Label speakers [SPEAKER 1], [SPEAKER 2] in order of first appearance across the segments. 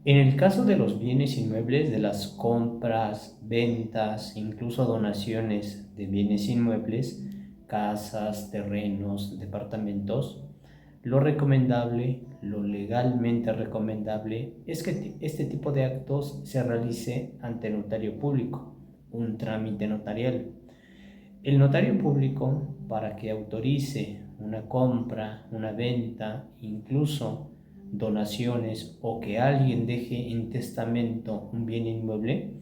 [SPEAKER 1] En el caso de los bienes inmuebles, de las compras, ventas, incluso donaciones de bienes inmuebles, casas, terrenos, departamentos, lo recomendable, lo legalmente recomendable, es que este tipo de actos se realice ante notario público, un trámite notarial. El notario público, para que autorice una compra, una venta, incluso donaciones o que alguien deje en testamento un bien inmueble,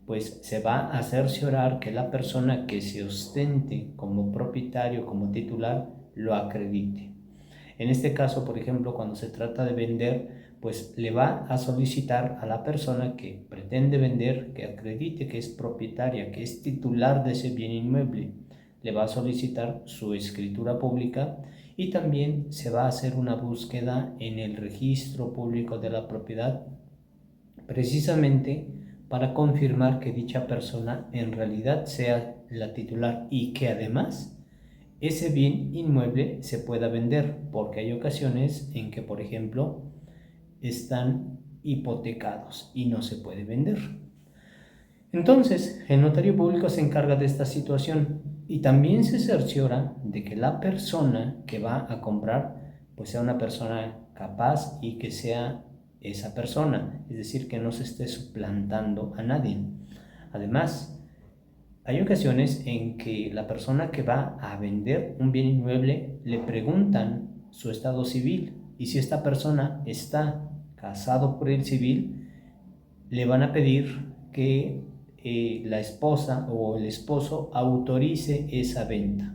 [SPEAKER 1] pues se va a cerciorar que la persona que se ostente como propietario, como titular, lo acredite. En este caso, por ejemplo, cuando se trata de vender, pues le va a solicitar a la persona que pretende vender que acredite que es propietaria, que es titular de ese bien inmueble. Le va a solicitar su escritura pública y también se va a hacer una búsqueda en el registro público de la propiedad, precisamente para confirmar que dicha persona en realidad sea la titular y que además ese bien inmueble se pueda vender, porque hay ocasiones en que, por ejemplo, están hipotecados y no se puede vender. Entonces, el notario público se encarga de esta situación y también se cerciora de que la persona que va a comprar pues sea una persona capaz y que sea esa persona, es decir, que no se esté suplantando a nadie. Además, hay ocasiones en que la persona que va a vender un bien inmueble le preguntan su estado civil y si esta persona está casado por el civil, le van a pedir que la esposa o el esposo autorice esa venta.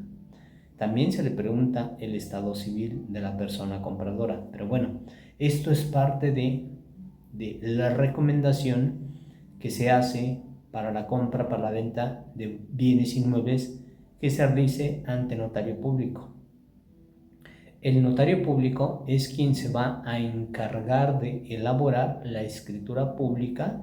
[SPEAKER 1] También se le pregunta el estado civil de la persona compradora. Pero bueno, esto es parte de la recomendación que se hace para la compra, para la venta de bienes inmuebles que se realice ante notario público. El notario público es quien se va a encargar de elaborar la escritura pública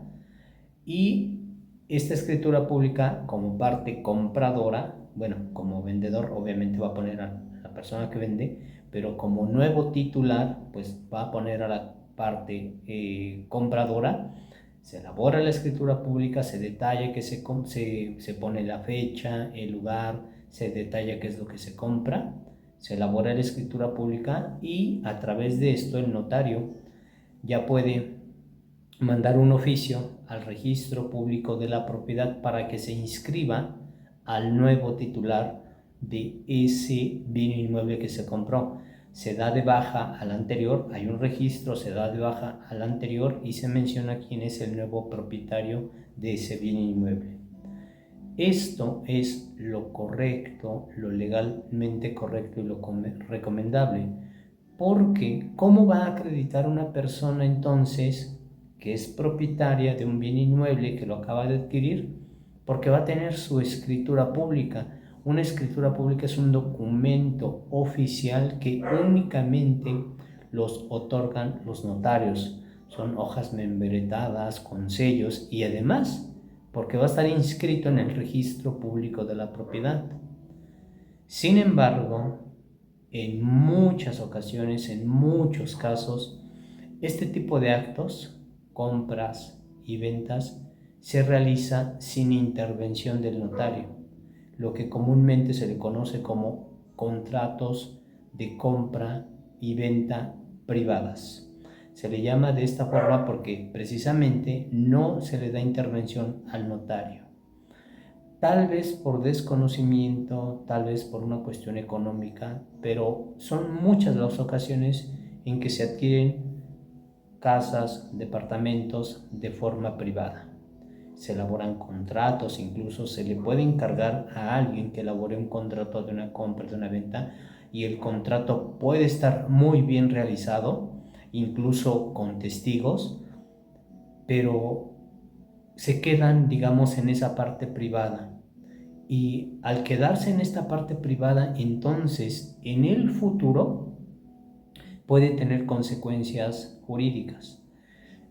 [SPEAKER 1] y esta escritura pública como parte compradora, bueno, como vendedor obviamente va a poner a la persona que vende, pero como nuevo titular pues va a poner a la parte compradora. Se elabora la escritura pública, se detalla que se pone la fecha, el lugar, se detalla qué es lo que se compra, se elabora la escritura pública y a través de esto el notario ya puede mandar un oficio al registro público de la propiedad para que se inscriba al nuevo titular de ese bien inmueble que se compró. Se da de baja al anterior, hay un registro, se da de baja al anterior y se menciona quién es el nuevo propietario de ese bien inmueble. Esto es lo correcto, lo legalmente correcto y lo recomendable, porque ¿cómo va a acreditar una persona entonces que es propietaria de un bien inmueble que lo acaba de adquirir? Porque va a tener su escritura pública. Una escritura pública es un documento oficial que únicamente los otorgan los notarios. Son hojas membretadas con sellos y además porque va a estar inscrito en el registro público de la propiedad. Sin embargo, en muchas ocasiones, en muchos casos, este tipo de actos, compras y ventas, se realiza sin intervención del notario, lo que comúnmente se le conoce como contratos de compra y venta privadas. Se le llama de esta forma porque precisamente no se le da intervención al notario. Tal vez por desconocimiento, tal vez por una cuestión económica, pero son muchas las ocasiones en que se adquieren casas, departamentos de forma privada. Se elaboran contratos, incluso se le puede encargar a alguien que elabore un contrato de una compra, de una venta, y el contrato puede estar muy bien realizado, incluso con testigos, pero se quedan, digamos, en esa parte privada. Y al quedarse en esta parte privada, entonces en el futuro puede tener consecuencias jurídicas.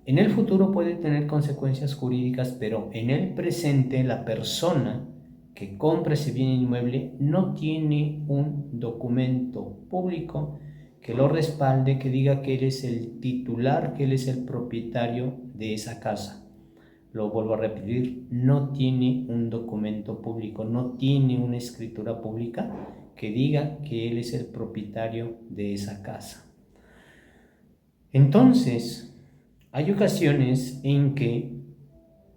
[SPEAKER 1] En el futuro puede tener consecuencias jurídicas, pero en el presente la persona que compra ese bien inmueble no tiene un documento público que lo respalde, que diga que él es el titular, que él es el propietario de esa casa. Lo vuelvo a repetir, no tiene un documento público, no tiene una escritura pública que diga que él es el propietario de esa casa. Entonces, hay ocasiones en que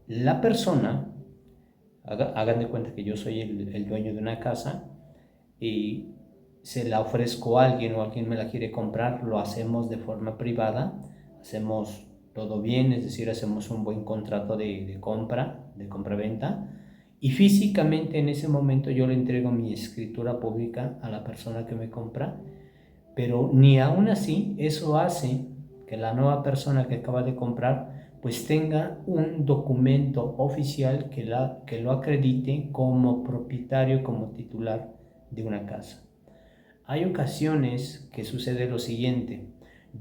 [SPEAKER 1] la persona, hagan de cuenta que yo soy el dueño de una casa y se la ofrezco a alguien o alguien me la quiere comprar, lo hacemos de forma privada, hacemos todo bien, es decir, hacemos un buen contrato de compra-venta, y físicamente en ese momento yo le entrego mi escritura pública a la persona que me compra, pero ni aún así eso hace que la nueva persona que acaba de comprar pues tenga un documento oficial que lo acredite como propietario, como titular de una casa. Hay ocasiones que sucede lo siguiente: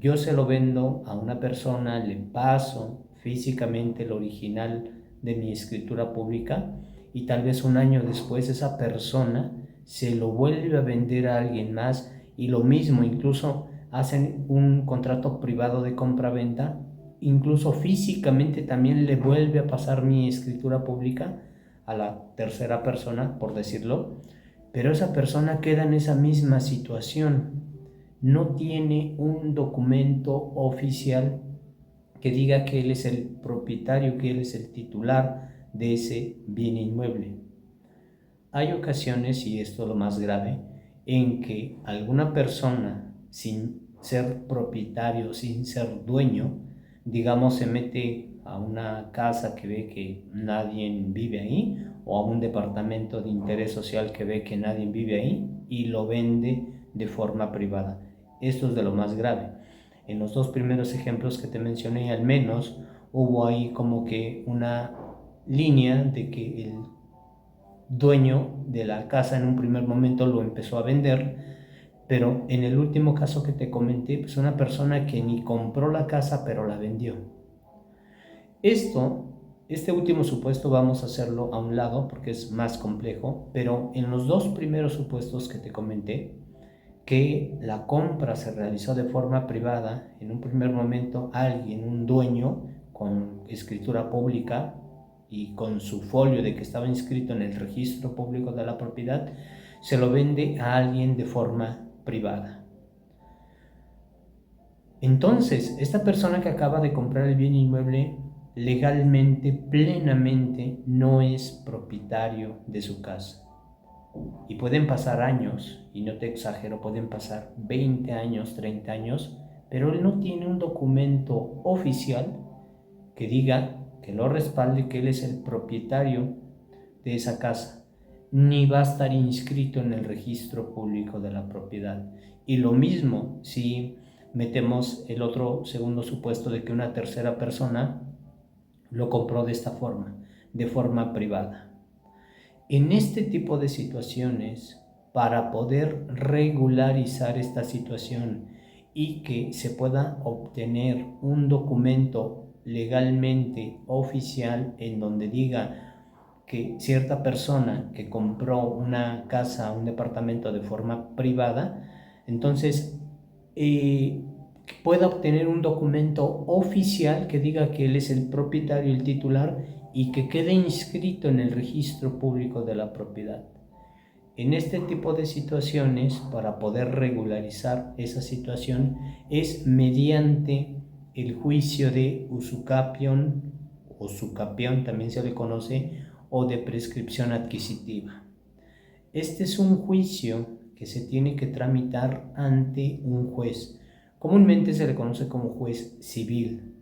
[SPEAKER 1] yo se lo vendo a una persona, le paso físicamente el original de mi escritura pública y tal vez un año después esa persona se lo vuelve a vender a alguien más y lo mismo, incluso hacen un contrato privado de compra-venta, incluso físicamente también le vuelve a pasar mi escritura pública a la tercera persona, por decirlo, pero esa persona queda en esa misma situación. No tiene un documento oficial que diga que él es el propietario, que él es el titular de ese bien inmueble. Hay ocasiones, y esto es lo más grave, en que alguna persona, sin ser propietario, sin ser dueño, digamos, se mete a una casa que ve que nadie vive ahí, o a un departamento de interés social que ve que nadie vive ahí, y lo vende de forma privada. Esto es de lo más grave. En los dos primeros ejemplos que te mencioné, al menos hubo ahí como que una línea de que el dueño de la casa en un primer momento lo empezó a vender, pero en el último caso que te comenté, pues una persona que ni compró la casa pero la vendió. Este último supuesto vamos a hacerlo a un lado porque es más complejo, pero en los dos primeros supuestos que te comenté, que la compra se realizó de forma privada, en un primer momento alguien, un dueño con escritura pública y con su folio de que estaba inscrito en el registro público de la propiedad, se lo vende a alguien de forma privada. Entonces, esta persona que acaba de comprar el bien inmueble legalmente, plenamente, no es propietario de su casa. Y pueden pasar años, y no te exagero, pueden pasar 20 años, 30 años, pero él no tiene un documento oficial que diga, que lo respalde, que él es el propietario de esa casa, ni va a estar inscrito en el registro público de la propiedad. Y lo mismo si metemos el otro segundo supuesto de que una tercera persona lo compró de esta forma, de forma privada. En este tipo de situaciones, para poder regularizar esta situación y que se pueda obtener un documento legalmente oficial en donde diga que cierta persona que compró una casa, un departamento de forma privada, entonces pueda obtener un documento oficial que diga que él es el propietario, el titular, y que quede inscrito en el registro público de la propiedad. En este tipo de situaciones, para poder regularizar esa situación, es mediante el juicio de usucapión, o sucapión también se le conoce, o de prescripción adquisitiva. Este es un juicio que se tiene que tramitar ante un juez. Comúnmente se le conoce como juez civil,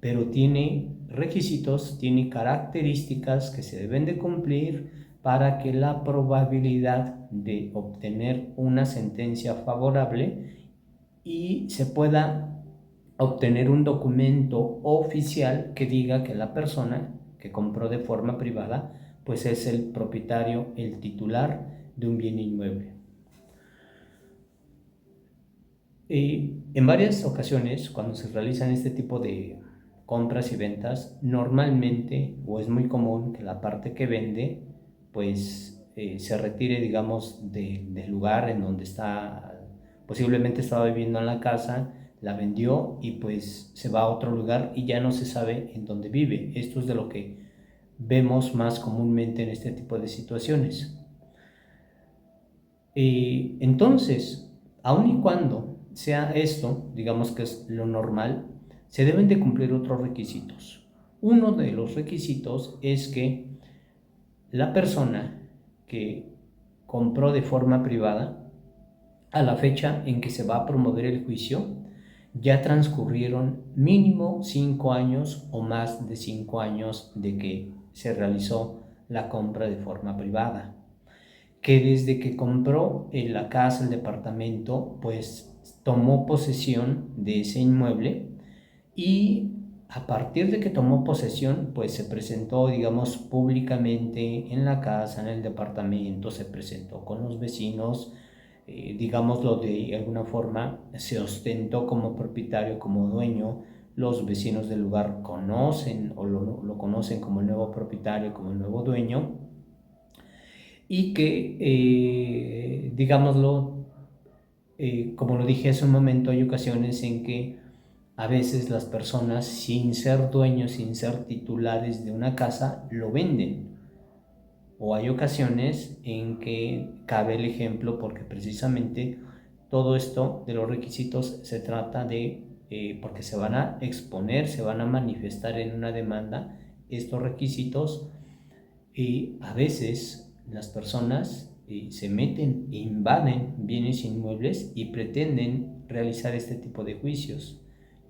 [SPEAKER 1] pero tiene requisitos, tiene características que se deben de cumplir para que la probabilidad de obtener una sentencia favorable y se pueda obtener un documento oficial que diga que la persona que compró de forma privada pues es el propietario, el titular de un bien inmueble. En varias ocasiones, cuando se realizan este tipo de compras y ventas, normalmente, o es muy común, que la parte que vende pues se retire, digamos, del lugar en donde está posiblemente estaba viviendo en la casa, la vendió y pues se va a otro lugar y ya no se sabe en dónde vive. Esto es de lo que vemos más comúnmente en este tipo de situaciones. Entonces, aun y cuando sea esto, digamos que es lo normal, se deben de cumplir otros requisitos. Uno de los requisitos es que la persona que compró de forma privada, a la fecha en que se va a promover el juicio, ya transcurrieron mínimo 5 años o más de 5 años de que se realizó la compra de forma privada. Que desde que compró la casa, el departamento, pues tomó posesión de ese inmueble y a partir de que tomó posesión, pues se presentó, digamos, públicamente en la casa, en el departamento, se presentó con los vecinos, digámoslo de alguna forma, se ostentó como propietario, como dueño. Los vecinos del lugar conocen o lo conocen como el nuevo propietario, como el nuevo dueño, y que, digámoslo, como lo dije hace un momento, hay ocasiones en que a veces las personas, sin ser dueños, sin ser titulares de una casa, lo venden. O hay ocasiones en que cabe el ejemplo porque precisamente todo esto de los requisitos se trata de, porque se van a exponer, se van a manifestar en una demanda estos requisitos y a veces las personas se meten, invaden bienes inmuebles y pretenden realizar este tipo de juicios.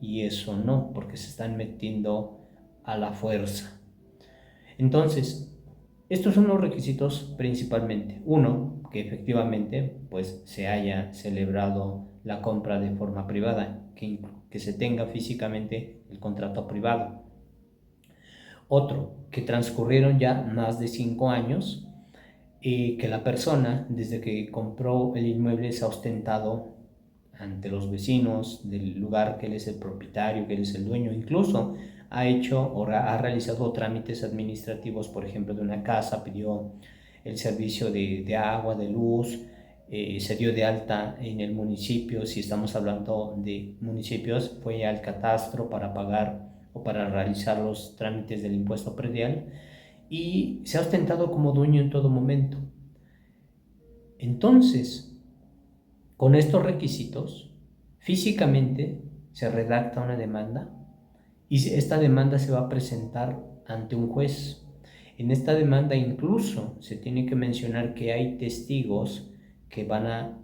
[SPEAKER 1] Y eso no, porque se están metiendo a la fuerza. Entonces, estos son los requisitos principalmente. Uno, que efectivamente pues, se haya celebrado la compra de forma privada, que se tenga físicamente el contrato privado. Otro, que transcurrieron ya más de 5 años y que la persona, desde que compró el inmueble, se ha ostentado ante los vecinos del lugar, que él es el propietario, que él es el dueño. Incluso ha hecho o ha realizado trámites administrativos, por ejemplo, de una casa, pidió el servicio de agua, de luz, se dio de alta en el municipio. Si estamos hablando de municipios, fue al catastro para pagar o para realizar los trámites del impuesto predial y se ha ostentado como dueño en todo momento. Entonces, con estos requisitos, físicamente se redacta una demanda y esta demanda se va a presentar ante un juez. En esta demanda incluso se tiene que mencionar que hay testigos que van a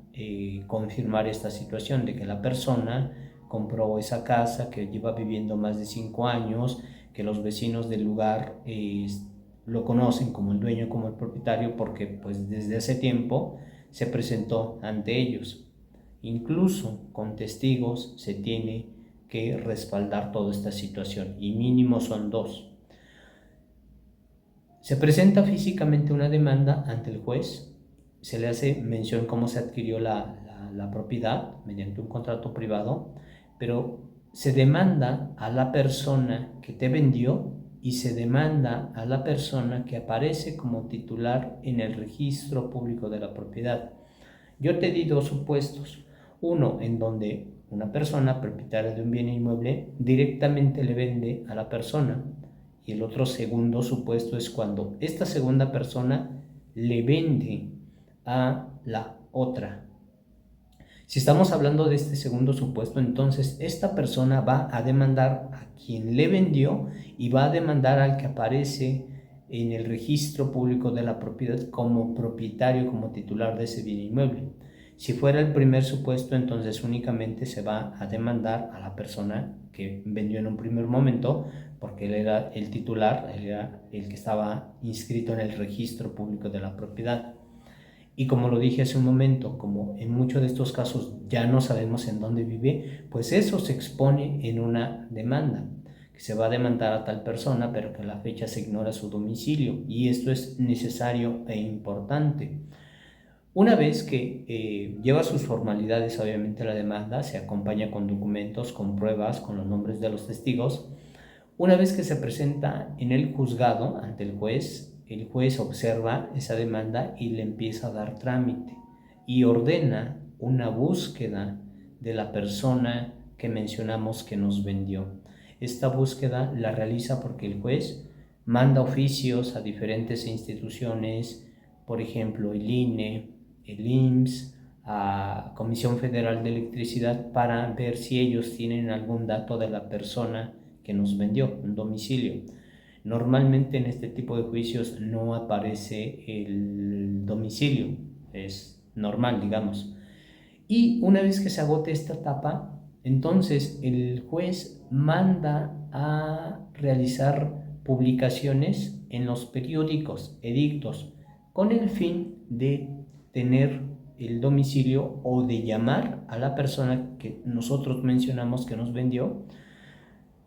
[SPEAKER 1] confirmar esta situación de que la persona compró esa casa, que lleva viviendo más de 5 años, que los vecinos del lugar lo conocen como el dueño, como el propietario, porque pues desde hace tiempo se presentó ante ellos. Incluso con testigos se tiene que respaldar toda esta situación y mínimo son 2. Se presenta físicamente una demanda ante el juez, se le hace mención cómo se adquirió la propiedad mediante un contrato privado, pero se demanda a la persona que te vendió y se demanda a la persona que aparece como titular en el registro público de la propiedad. Yo te di 2 supuestos. Uno, en donde una persona propietaria de un bien inmueble directamente le vende a la persona. Y el otro segundo supuesto es cuando esta segunda persona le vende a la otra. Si estamos hablando de este segundo supuesto, entonces esta persona va a demandar a quien le vendió y va a demandar al que aparece en el registro público de la propiedad como propietario, como titular de ese bien inmueble. Si fuera el primer supuesto, entonces únicamente se va a demandar a la persona que vendió en un primer momento, porque él era el titular, él era el que estaba inscrito en el registro público de la propiedad. Y como lo dije hace un momento, como en muchos de estos casos ya no sabemos en dónde vive, pues eso se expone en una demanda, que se va a demandar a tal persona, pero que a la fecha se ignora su domicilio. Y esto es necesario e importante. Una vez que lleva sus formalidades, obviamente la demanda se acompaña con documentos, con pruebas, con los nombres de los testigos. Una vez que se presenta en el juzgado ante el juez observa esa demanda y le empieza a dar trámite y ordena una búsqueda de la persona que mencionamos que nos vendió. Esta búsqueda la realiza porque el juez manda oficios a diferentes instituciones, por ejemplo el INE, el IMSS, a Comisión Federal de Electricidad, para ver si ellos tienen algún dato de la persona que nos vendió, un domicilio. Normalmente en este tipo de juicios no aparece el domicilio, es normal, digamos. Y una vez que se agote esta etapa, entonces el juez manda a realizar publicaciones en los periódicos, edictos, con el fin de tener el domicilio o de llamar a la persona que nosotros mencionamos que nos vendió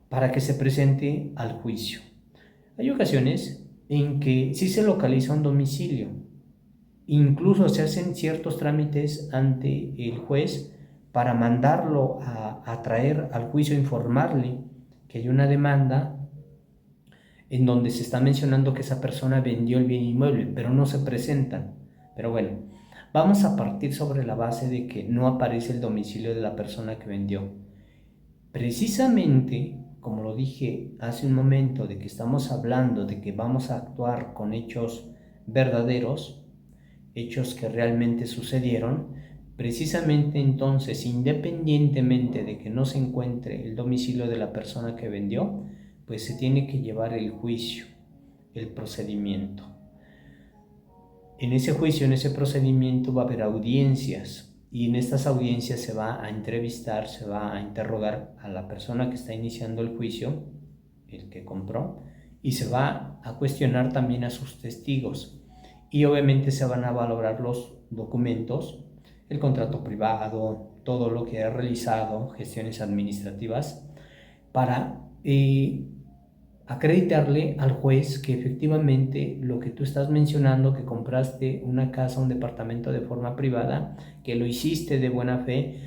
[SPEAKER 1] para que se presente al juicio. Hay ocasiones en que sí se localiza un domicilio, incluso se hacen ciertos trámites ante el juez para mandarlo a traer al juicio, informarle que hay una demanda en donde se está mencionando que esa persona vendió el bien inmueble, pero no se presentan. Pero bueno, vamos a partir sobre la base de que no aparece el domicilio de la persona que vendió. Precisamente, como lo dije hace un momento, de que estamos hablando de que vamos a actuar con hechos verdaderos, hechos que realmente sucedieron, precisamente entonces, independientemente de que no se encuentre el domicilio de la persona que vendió, pues se tiene que llevar el juicio, el procedimiento. En ese juicio, en ese procedimiento va a haber audiencias, y en estas audiencias se va a entrevistar, se va a interrogar a la persona que está iniciando el juicio, el que compró, y se va a cuestionar también a sus testigos. Y obviamente se van a valorar los documentos, el contrato privado, todo lo que ha realizado, gestiones administrativas, para acreditarle al juez que efectivamente lo que tú estás mencionando, que compraste una casa, un departamento de forma privada, que lo hiciste de buena fe,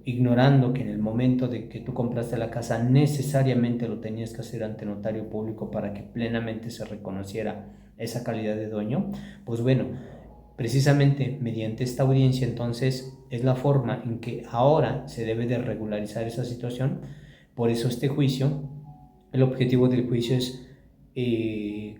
[SPEAKER 1] ignorando que en el momento de que tú compraste la casa necesariamente lo tenías que hacer ante notario público para que plenamente se reconociera esa calidad de dueño. Pues bueno, precisamente mediante esta audiencia entonces es la forma en que ahora se debe de regularizar esa situación. Por eso este juicio, el objetivo del juicio es,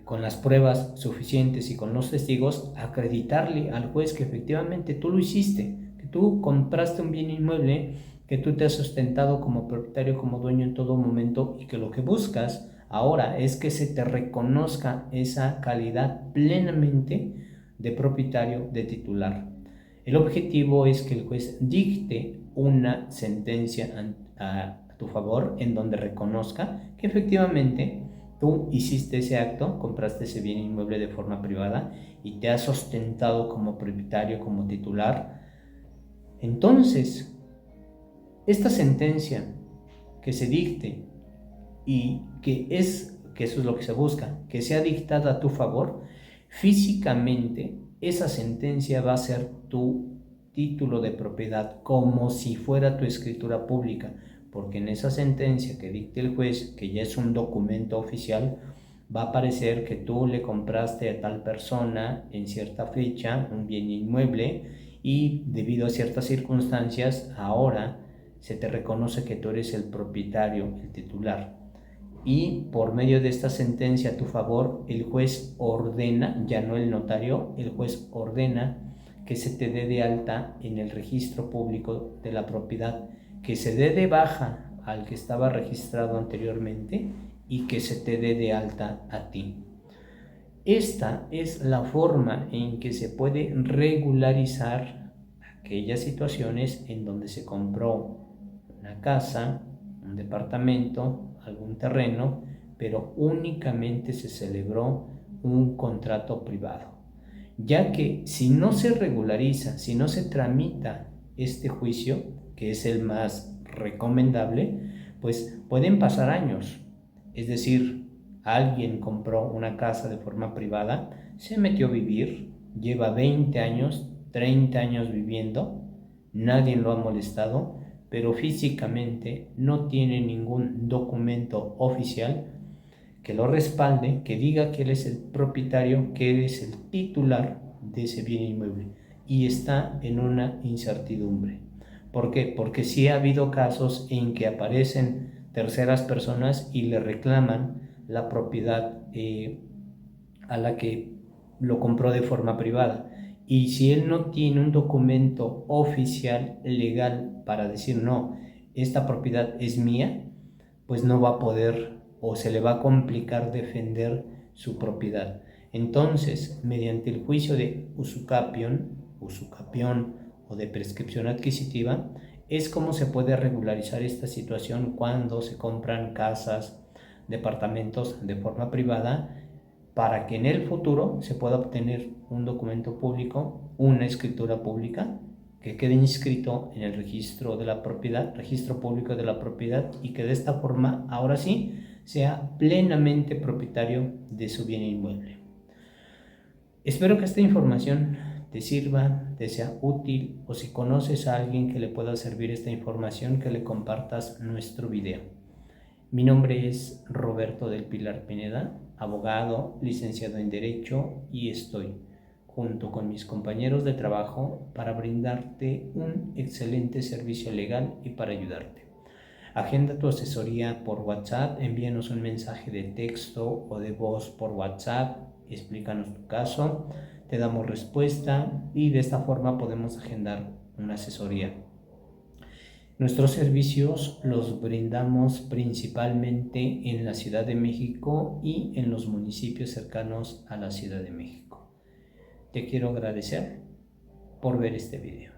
[SPEAKER 1] con las pruebas suficientes y con los testigos, acreditarle al juez que efectivamente tú lo hiciste, que tú compraste un bien inmueble, que tú te has sustentado como propietario, como dueño en todo momento, y que lo que buscas ahora es que se te reconozca esa calidad plenamente de propietario, de titular. El objetivo es que el juez dicte una sentencia a tu favor en donde reconozca que efectivamente tú hiciste ese acto, compraste ese bien inmueble de forma privada y te has sustentado como propietario, como titular. Entonces, esta sentencia que se dicte, y que eso es lo que se busca, que sea dictada a tu favor, físicamente esa sentencia va a ser tu título de propiedad, como si fuera tu escritura pública, porque en esa sentencia que dicte el juez, que ya es un documento oficial, va a aparecer que tú le compraste a tal persona en cierta fecha un bien inmueble, y debido a ciertas circunstancias ahora se te reconoce que tú eres el propietario, el titular. Y por medio de esta sentencia a tu favor, el juez ordena, ya no el notario, el juez ordena que se te dé de alta en el registro público de la propiedad, que se dé de baja al que estaba registrado anteriormente y que se te dé de alta a ti. Esta es la forma en que se puede regularizar aquellas situaciones en donde se compró una casa, un departamento, algún terreno, pero únicamente se celebró un contrato privado. Ya que si no se regulariza, si no se tramita este juicio, que es el más recomendable, pues pueden pasar años. Es decir, alguien compró una casa de forma privada, se metió a vivir, lleva 20 años, 30 años viviendo, nadie lo ha molestado, pero físicamente no tiene ningún documento oficial que lo respalde, que diga que él es el propietario, que él es el titular de ese bien inmueble. y está en una incertidumbre. ¿Por qué? Porque sí ha habido casos en que aparecen terceras personas y le reclaman la propiedad a la que lo compró de forma privada. Y si él no tiene un documento oficial legal para decir no, esta propiedad es mía, pues no va a poder o se le va a complicar defender su propiedad. Entonces, mediante el juicio de usucapión o de prescripción adquisitiva, es como se puede regularizar esta situación cuando se compran casas, departamentos de forma privada, para que en el futuro se pueda obtener un documento público, una escritura pública que quede inscrito en el registro de la propiedad, registro público de la propiedad, y que de esta forma, ahora sí, sea plenamente propietario de su bien inmueble. Espero que esta información te sirva, te sea útil, o si conoces a alguien que le pueda servir esta información, que le compartas nuestro video. Mi nombre es Roberto del Pilar Pineda, abogado, licenciado en Derecho, y estoy junto con mis compañeros de trabajo para brindarte un excelente servicio legal y para ayudarte. Agenda tu asesoría por WhatsApp, envíanos un mensaje de texto o de voz por WhatsApp, explícanos tu caso, te damos respuesta y de esta forma podemos agendar una asesoría. Nuestros servicios los brindamos principalmente en la Ciudad de México y en los municipios cercanos a la Ciudad de México. Te quiero agradecer por ver este video.